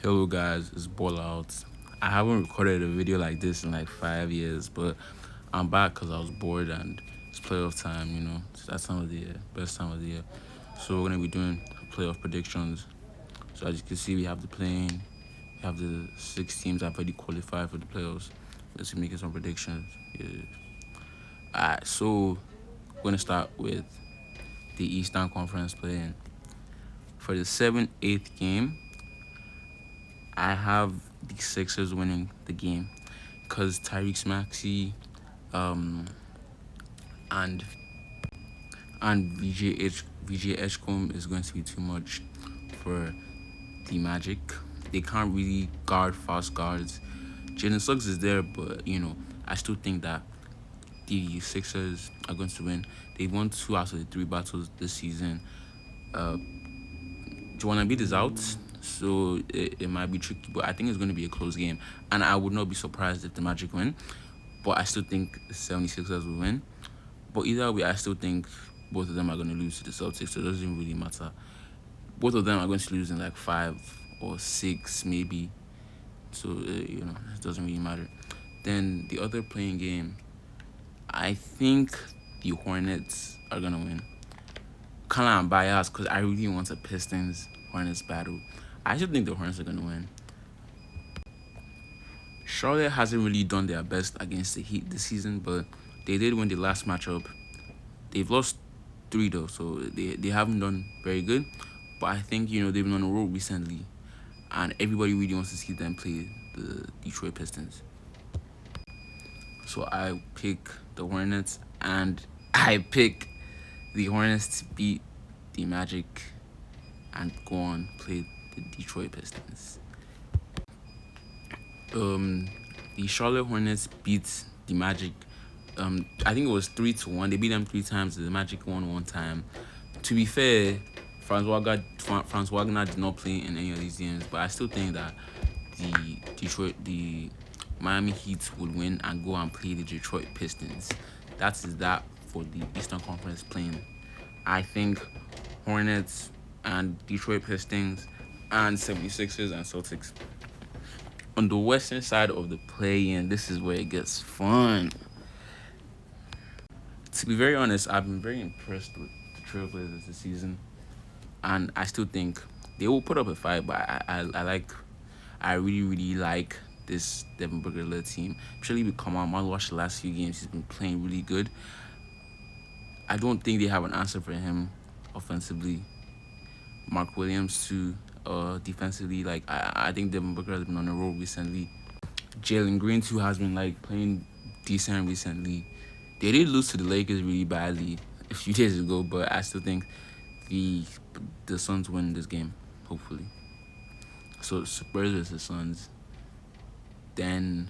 Hello guys, it's Ball Out. I haven't recorded a video like this in like 5 years, but I'm back because I was bored and it's playoff time. It's that time of the year, best time of the year. So we're gonna be doing playoff predictions. So as you can see, we have the playing, we have the 6 teams that already qualified for the playoffs. Let's be making some predictions. Yeah. Alright, so we're gonna start with the Eastern Conference playing. For the 7-8 game, I have the Sixers winning the game because Tyrese Maxey um, and VJ Edgecombe is going to be too much for the Magic. They can't really guard fast guards. Jalen Suggs is there, but I still think that the Sixers are going to win. They won 2 out of the 3 battles this season. Joel Embiid is out, so it might be tricky, but I think it's going to be a close game. And I would not be surprised if the Magic win, but I still think the 76ers will win. But either way, I still think both of them are going to lose to the Celtics, so it doesn't really matter. Both of them are going to lose in like 5 or 6, maybe. So, it doesn't really matter. Then the other playing game, I think the Hornets are going to win. Kind of I'm biased because I really want a Pistons Hornets battle. I still think the Hornets are going to win. Charlotte hasn't really done their best against the Heat this season, but they did win the last matchup. They've lost 3 though, so they haven't done very good. But I think they've been on a roll recently, and everybody really wants to see them play the Detroit Pistons. So I pick the Hornets, and I pick the Hornets to beat the Magic and go on play the Detroit Pistons. Um, the Charlotte Hornets beat the Magic. I think it was 3-1. They beat them 3 times. The Magic won 1 time. To be fair, Franz Wagner did not play in any of these games, but I still think that the Miami Heat would win and go and play the Detroit Pistons. That is that for the Eastern Conference playing. I think Hornets and Detroit Pistons and 76ers and Celtics. On the western side of the play-in, this is where it gets fun. To be very honest, I've been very impressed with the Trailblazers this season, and I still think they will put up a fight. But I really really like this Devin Booker led team. Especially with Kamal. I watched the last few games. He's been playing really good. I don't think they have an answer for him offensively. Mark Williams too. Defensively, like I think Devin Booker has been on a roll recently. Jalen Green too has been like playing decent recently. They did lose to the Lakers really badly a few days ago, but I still think the the Suns win this game, hopefully. So Spurs versus Suns. Then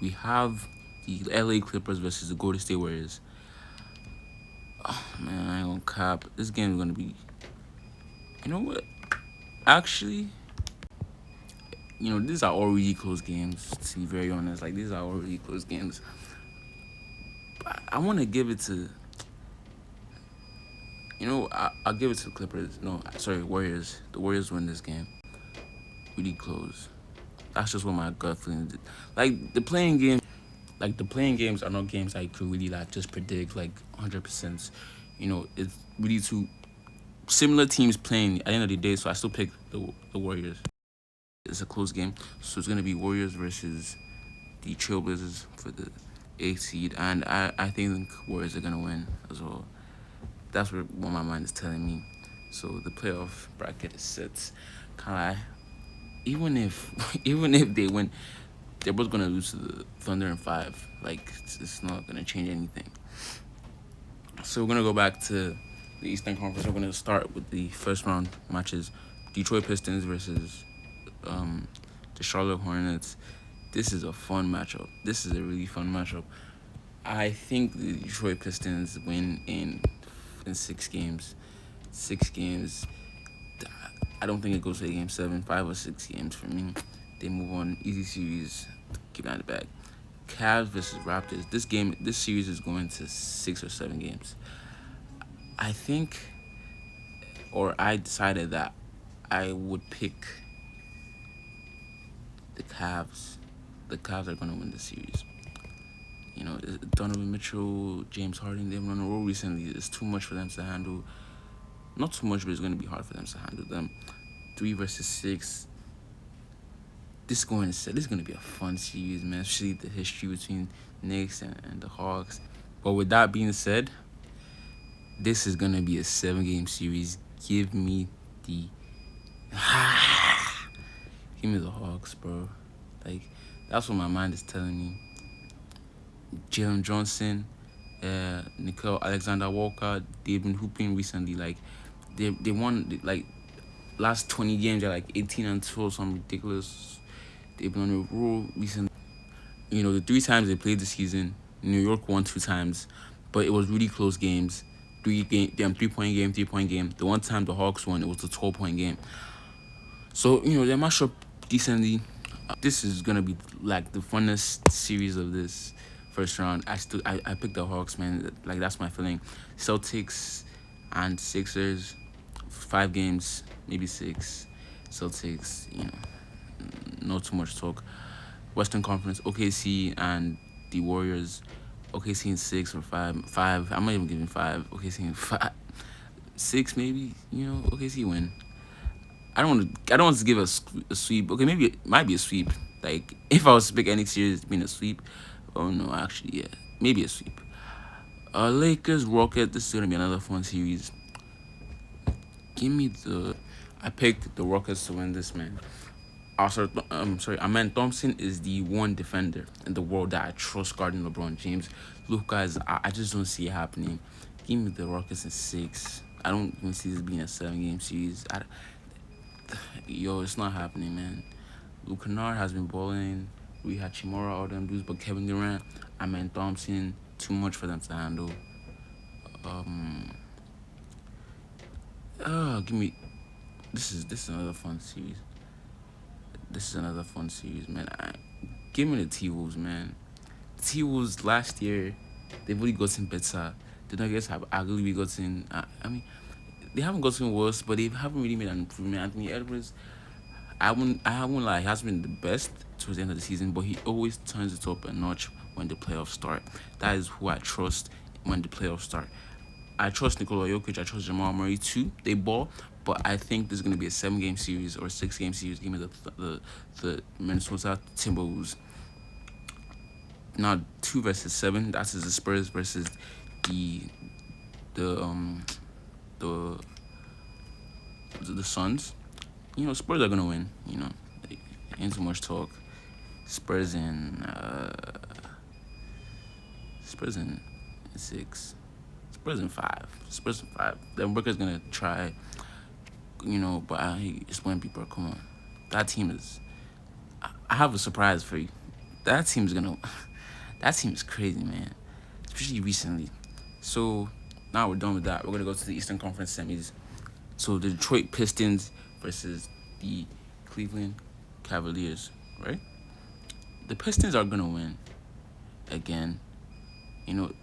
we have the LA Clippers versus the Golden State Warriors. Oh man, I ain't gonna cap. This game is gonna be. You know what? Actually, these are all really close games. To be very honest, like these are all really close games. But I want to give it to. I'll give it to the Clippers. No, sorry, Warriors. The Warriors win this game. Really close. That's just what my gut feeling did. Like the playing games are not games I could really like just predict like 100%. It's really two similar teams playing at the end of the day. So I still pick the Warriors. It's a close game, so it's gonna be Warriors versus the Trailblazers for the 8th seed, and I think Warriors are gonna win as well. That's what my mind is telling me. So the playoff bracket is set. Kind of even if even if they win, they're both gonna lose to the Thunder in 5. Like it's not gonna change anything. So we're gonna go back to the Eastern Conference. We're gonna start with the first round matches: Detroit Pistons versus the Charlotte Hornets. This is a fun matchup. This is a really fun matchup. I think the Detroit Pistons win in 6 games. 6 games. I don't think it goes to game 7, 5 or 6 games for me. They move on. Easy series. Keep that in the bag. Cavs versus Raptors. This series is going to 6 or 7 games. I think, or I decided that I would pick the Cavs. The Cavs are gonna win the series. Donovan Mitchell, James Harden, they've run a roll recently. It's too much for them to handle. Not too much, but it's gonna be hard for them to handle them. 3 versus 6. This is gonna be a fun series, man. Especially the history between Knicks and the Hawks. But with that being said, this is gonna be a 7 game series. Give me the give me the Hawks, bro. Like, that's what my mind is telling me. Jalen Johnson, Nicole Alexander Walker, they've been hooping recently. Like, they won like last 20 games. They're like 18-2, some ridiculous. They've been on a roll recently. The 3 times they played this season, New York won 2 times, but it was really close games. 3-point game, 3-point game. The one time the Hawks won, it was a 12-point game. So they match up decently. This is gonna be like the funnest series of this first round. I picked the Hawks, man. Like, that's my feeling. Celtics and Sixers, 5 games, maybe 6. Celtics, not too much talk. Western Conference, OKC and the Warriors. OKC in 6 or 5. 5. I'm not even giving 5. OKC in 5. 6 maybe. OKC win. I don't want to give a sweep. Okay, maybe it might be a sweep. Like, if I was to pick any series being a sweep, oh no, actually, yeah, maybe a sweep. Lakers Rockets. This is gonna be another fun series. Give me the. I picked the Rockets to win this, man. Also, Amen Thompson is the one defender in the world that I trust guarding LeBron James. Look, guys, I just don't see it happening. Give me the Rockets in 6. I don't even see this being a 7 game series. It's not happening, man. Luke Kennard has been balling. We had Chimora, all them dudes, but Kevin Durant, Amen Thompson, too much for them to handle. Give me. This is another fun series. Man. Give me the T-Wolves, man. T-Wolves last year, they've really gotten better. The Nuggets have arguably gotten. They haven't gotten worse, but they haven't really made an improvement. Anthony Edwards, I won't lie, he hasn't been the best towards the end of the season, but he always turns it up a notch when the playoffs start. That is who I trust when the playoffs start. I trust Nikola Jokic. I trust Jamal Murray too. They ball, but I think there's gonna be a 7 game series or a 6 game series. Give me the Minnesota Timberwolves. Now 2 versus 7. That's the Spurs versus the the the Suns. Spurs are gonna win. Ain't too much talk. Spurs in 6. Spurs in 5. Spurs in 5. Then Booker's gonna try. But I just want people. Come on, that team is. I have a surprise for you. That team's gonna. That team is crazy, man. Especially recently. So now we're done with that. We're gonna go to the Eastern Conference semis. So the Detroit Pistons versus the Cleveland Cavaliers, right? The Pistons are gonna win again.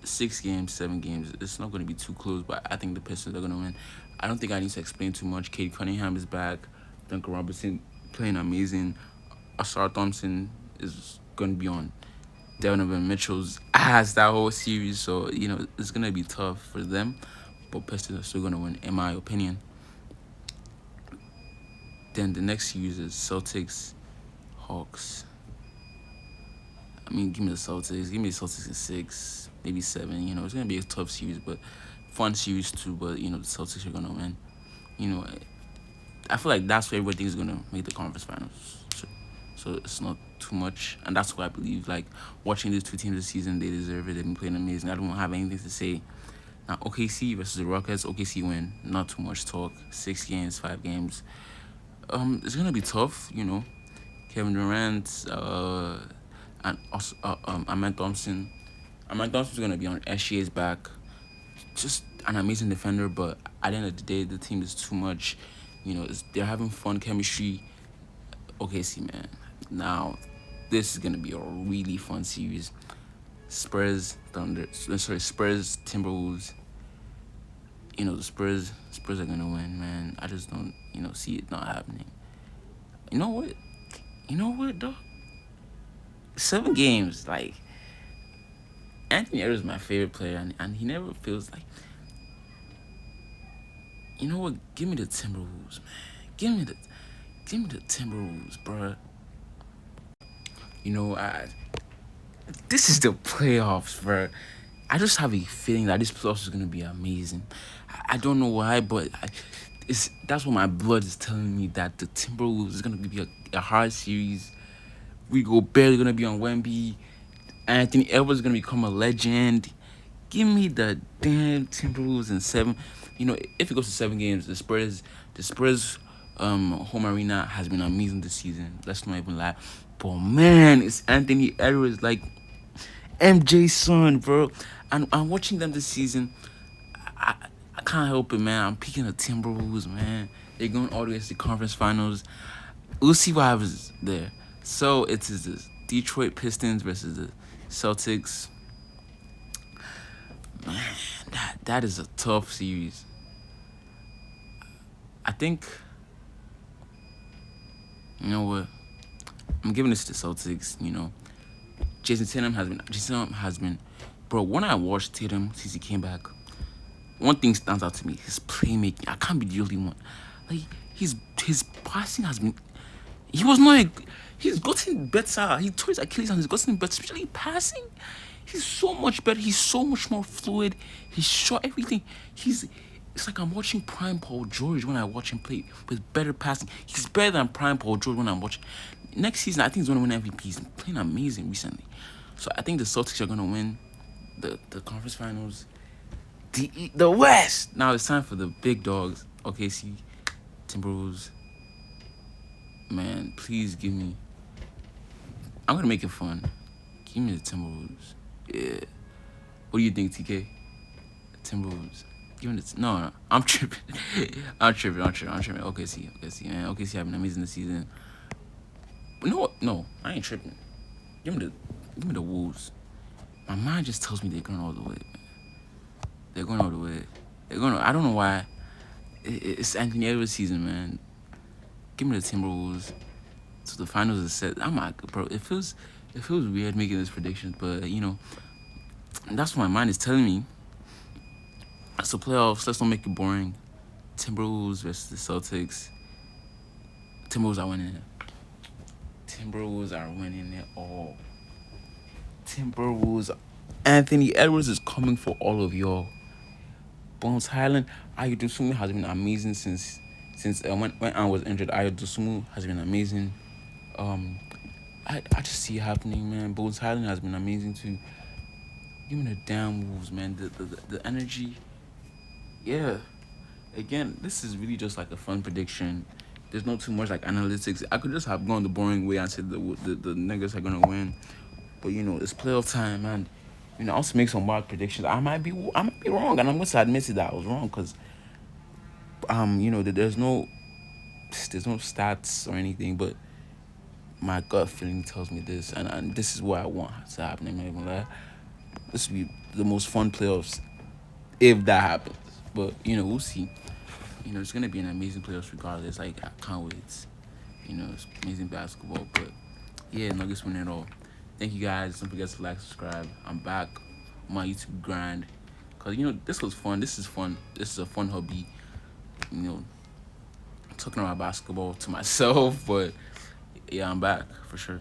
6 games, 7 games. It's not gonna be too close, but I think the Pistons are gonna win. I don't think I need to explain too much. Cade Cunningham is back. Duncan Robinson playing amazing. Asar Thompson is gonna be on Donovan Mitchell's ass that whole series, so it's gonna be tough for them. But Pistons are still gonna win, in my opinion. Then the next series is Celtics, Hawks. Give me the Celtics. Give me the Celtics in 6, maybe 7. It's gonna be a tough series, but fun series too. But the Celtics are gonna win. I feel like that's where everything's gonna make the conference finals. So it's not too much, and that's what I believe. Like, watching these two teams this season, they deserve it. They've been playing amazing. I don't have anything to say. Now OKC versus the Rockets. OKC win. Not too much talk. 6 games, 5 games. It's gonna be tough. Kevin Durant, and also Amen Thompson. Amen Thompson's gonna be on SGA's back. Just an amazing defender, but at the end of the day, the team is too much. They're having fun chemistry. OKC, man. Now, this is gonna be a really fun series. Spurs Timberwolves. The Spurs are gonna win, man. I just don't see it not happening. You know what? You know what, dog? 7 games. Like Anthony Edwards is my favorite player, and he never feels like. You know what? Give me the Timberwolves, man. Give me the Timberwolves, bruh. You know, this is the playoffs, bruh. I just have a feeling that this playoffs is gonna be amazing. I don't know why, but that's what my blood is telling me, that the Timberwolves is gonna be a hard series. We go barely gonna be on Wemby. Anthony Edwards is gonna become a legend. Give me the damn Timberwolves in 7. You know, if it goes to 7 games, the Spurs home arena has been amazing this season. Let's not even lie. But man, it's Anthony Edwards, like MJ's son, bro. And I'm watching them this season. I, I can't help it, man. I'm picking the Timberwolves, man. They're going all the way to the conference finals. We'll see what happens there. So it is the Detroit Pistons versus the Celtics. Man, that is a tough series. I think, you know what? I'm giving this to the Celtics. You know, Jason Tatum has been, bro. When I watched Tatum since he came back, one thing stands out to me: his playmaking. I can't be the only one. Like his passing has been. He was not. He's gotten better. He tore his Achilles and he's gotten better, especially passing. He's so much better. He's so much more fluid. He's shot everything. It's like I'm watching prime Paul George when I watch him play with better passing. He's better than prime Paul George when I'm watching. Next season, I think he's gonna win MVP. He's playing amazing recently. So I think the Celtics are gonna win the conference finals. The West. Now it's time for the big dogs. OKC, Timberwolves. Man, please give me. I'm gonna make it fun. Give me the Timberwolves. Yeah. What do you think, TK? Timberwolves. Give me the. No, I'm tripping. I'm tripping. OKC, man. OKC having an amazing season. But no, no, I ain't tripping. Give me the Wolves. My mind just tells me they're going all the way, man. They're going all the way. I don't know why. It's Anthony Edwards season, man. Give me the Timberwolves. So the finals is set. I'm like, bro. It feels weird making this prediction, but you know, that's what my mind is telling me. So playoffs. Let's not make it boring. Timberwolves versus the Celtics. Timberwolves are winning it. Timberwolves are winning it all. Timberwolves. Anthony Edwards is coming for all of y'all. Bones Highland, Ayo Dosunmu has been amazing since when Ann was injured. Ayo Dosunmu has been amazing. I just see it happening, man. Bones Highland has been amazing too. Give me the damn Wolves, man. The energy. Yeah. Again, this is really just like a fun prediction. There's not too much like analytics. I could just have gone the boring way and said the niggas are gonna win, but you know it's playoff time, and you know I also make some wild predictions. I might be wrong, and I'm going to admit that I was wrong because you know there's no stats or anything, but my gut feeling tells me this, and this is what I want to happen. I'm not even lie. This will be the most fun playoffs if that happens. But you know, we'll see. You know, it's gonna be an amazing playoffs regardless. Like I can't wait. You know, it's amazing basketball. But yeah, Nuggets win it all. Thank you guys. Don't forget to like, subscribe. I'm back on my YouTube grind. Cause you know this was fun. This is fun. This is a fun hobby. You know, talking about basketball to myself. But yeah, I'm back for sure.